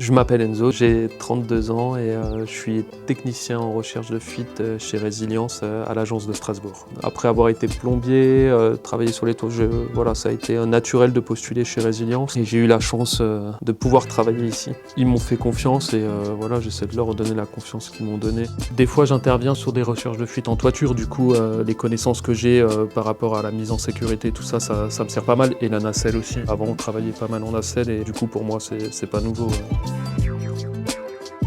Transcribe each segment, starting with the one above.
Je m'appelle Enzo, j'ai 32 ans et je suis technicien en recherche de fuite chez Résilience à l'agence de Strasbourg. Après avoir été plombier, travaillé sur les toits, voilà, ça a été naturel de postuler chez Résilience et j'ai eu la chance de pouvoir travailler ici. Ils m'ont fait confiance et voilà, j'essaie de leur redonner la confiance qu'ils m'ont donnée. Des fois j'interviens sur des recherches de fuite en toiture, du coup les connaissances que j'ai par rapport à la mise en sécurité, tout ça, ça me sert pas mal. Et la nacelle aussi. Avant on travaillait pas mal en nacelle et du coup pour moi c'est pas nouveau.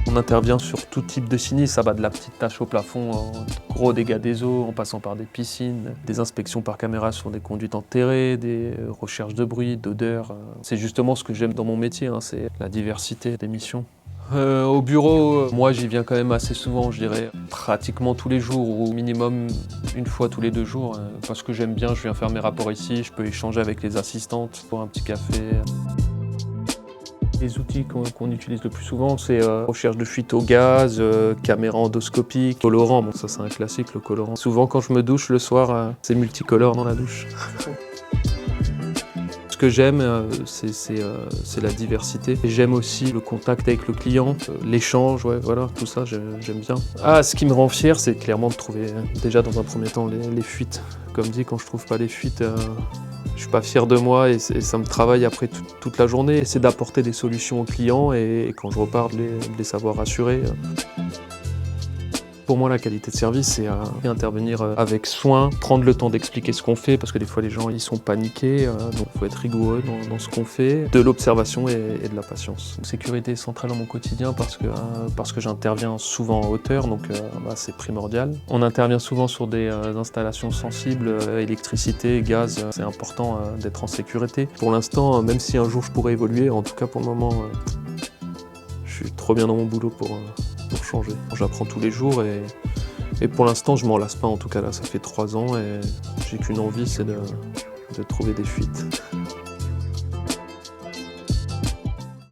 On intervient sur tout type de sinistre, ça va de la petite tache au plafond, gros dégâts des eaux, en passant par des piscines, des inspections par caméra sur des conduites enterrées, des recherches de bruit, d'odeur. C'est justement ce que j'aime dans mon métier, hein, c'est la diversité des missions. Au bureau, moi j'y viens quand même assez souvent, je dirais pratiquement tous les jours ou au minimum une fois tous les 2 jours. Parce que j'aime bien, je viens faire mes rapports ici, je peux échanger avec les assistantes, boire un petit café. Les outils qu'on utilise le plus souvent, c'est recherche de fuite au gaz, caméra endoscopique, colorant. Bon, ça c'est un classique, le colorant. Souvent quand je me douche le soir, c'est multicolore dans la douche. Ce que j'aime, c'est la diversité. J'aime aussi le contact avec le client, l'échange, ouais, voilà, tout ça, j'aime bien. Ah, ce qui me rend fier, c'est clairement de trouver, déjà dans un premier temps, les fuites. Comme dit, quand je trouve pas les fuites, je suis pas fier de moi et ça me travaille après toute la journée. C'est d'apporter des solutions aux clients et quand je repars, de les savoir rassurer. Pour moi, la qualité de service, c'est intervenir avec soin, prendre le temps d'expliquer ce qu'on fait, parce que des fois, les gens ils sont paniqués, donc il faut être rigoureux dans ce qu'on fait, de l'observation et de la patience. La sécurité est centrale dans mon quotidien parce que j'interviens souvent en hauteur, donc c'est primordial. On intervient souvent sur des installations sensibles, électricité, gaz, c'est important d'être en sécurité. Pour l'instant, même si un jour je pourrais évoluer, en tout cas pour le moment, je suis trop bien dans mon boulot pour changer. J'apprends tous les jours et pour l'instant je m'en lasse pas, en tout cas là ça fait 3 ans et j'ai qu'une envie, c'est de trouver des fuites.